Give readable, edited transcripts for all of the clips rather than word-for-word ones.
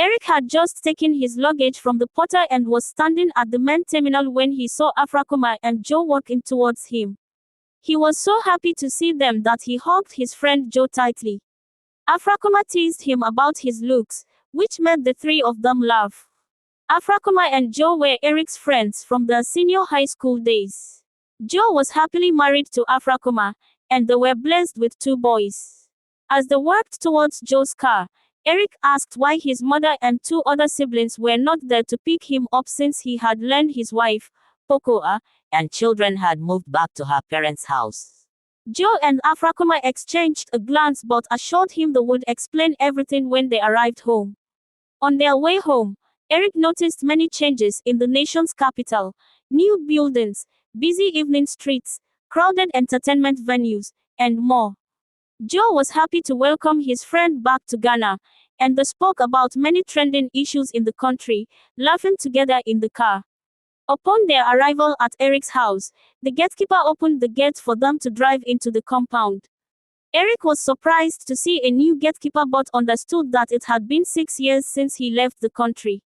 Eric had just taken his luggage from the porter and was standing at the main terminal when he saw Afrakuma and Joe walking towards him. He was so happy to see them that he hugged his friend Joe tightly. Afrakuma teased him about his looks, which made the three of them laugh. Afrakuma and Joe were Eric's friends from their senior high school days. Joe was happily married to Afrakuma, and they were blessed with 2 boys. As they walked towards Joe's car, Eric asked why his mother and 2 other siblings were not there to pick him up since he had learned his wife, Pokuaa, and children had moved back to her parents' house. Joe and Afrakuma exchanged a glance but assured him they would explain everything when they arrived home. On their way home, Eric noticed many changes in the nation's capital: new buildings, busy evening streets, crowded entertainment venues, and more. Joe was happy to welcome his friend back to Ghana, and they spoke about many trending issues in the country, laughing together in the car. Upon their arrival at Eric's house, the gatekeeper opened the gate for them to drive into the compound. Eric was surprised to see a new gatekeeper but understood that it had been 6 years since he left the country.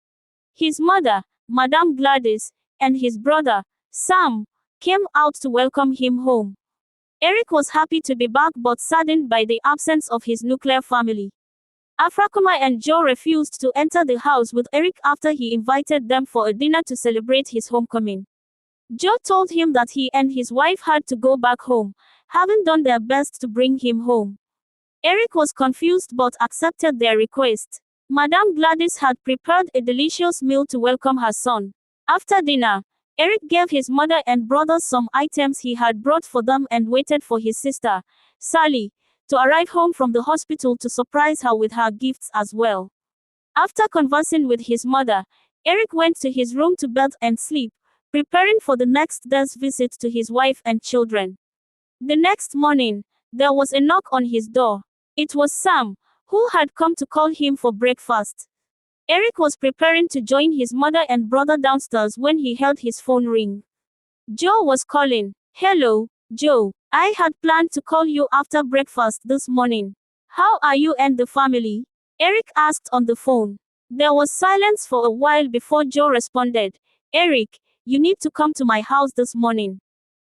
His mother, Madame Gladys, and his brother, Sam, came out to welcome him home. Eric was happy to be back but saddened by the absence of his nuclear family. Afrakuma and Joe refused to enter the house with Eric after he invited them for a dinner to celebrate his homecoming. Joe told him that he and his wife had to go back home, having done their best to bring him home. Eric was confused but accepted their request. Madame Gladys had prepared a delicious meal to welcome her son. After dinner, Eric gave his mother and brothers some items he had brought for them and waited for his sister, Sally, to arrive home from the hospital to surprise her with her gifts as well. After conversing with his mother, Eric went to his room to bed and sleep, preparing for the next day's visit to his wife and children. The next morning, there was a knock on his door. It was Sam, who had come to call him for breakfast. Eric was preparing to join his mother and brother downstairs when he heard his phone ring. Joe was calling. "Hello, Joe. I had planned to call you after breakfast this morning. How are you and the family?" Eric asked on the phone. There was silence for a while before Joe responded. "Eric, you need to come to my house this morning.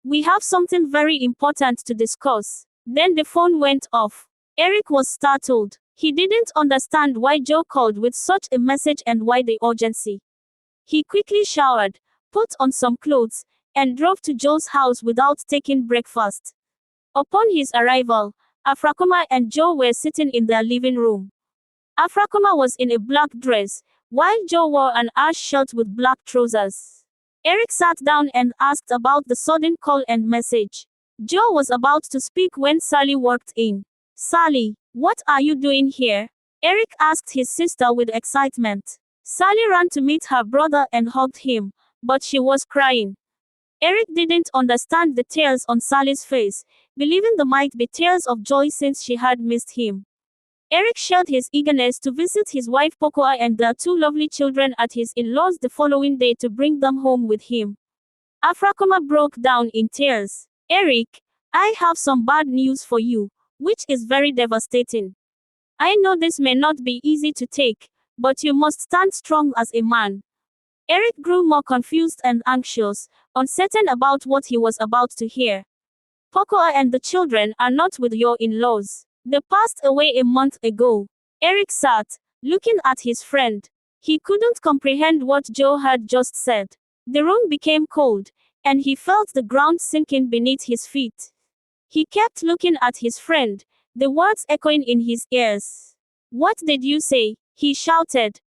We have something very important to discuss." Then the phone went off. Eric was startled. He didn't understand why Joe called with such a message and why the urgency. He quickly showered, put on some clothes, and drove to Joe's house without taking breakfast. Upon his arrival, Afrakuma and Joe were sitting in their living room. Afrakuma was in a black dress, while Joe wore an ash shirt with black trousers. Eric sat down and asked about the sudden call and message. Joe was about to speak when Sally walked in. "Sally, what are you doing here?" Eric asked his sister with excitement. Sally ran to meet her brother and hugged him, but she was crying. Eric didn't understand the tears on Sally's face, believing they might be tears of joy since she had missed him. Eric shared his eagerness to visit his wife Pokuaa and their 2 lovely children at his in-laws the following day to bring them home with him. Afrakuma broke down in tears. "Eric, I have some bad news for you, which is very devastating. I know this may not be easy to take, but you must stand strong as a man." Eric grew more confused and anxious, uncertain about what he was about to hear. "Pokuaa and the children are not with your in-laws. They passed away a month ago." Eric sat, looking at his friend. He couldn't comprehend what Joe had just said. The room became cold, and he felt the ground sinking beneath his feet. He kept looking at his friend, the words echoing in his ears. "What did you say?" he shouted.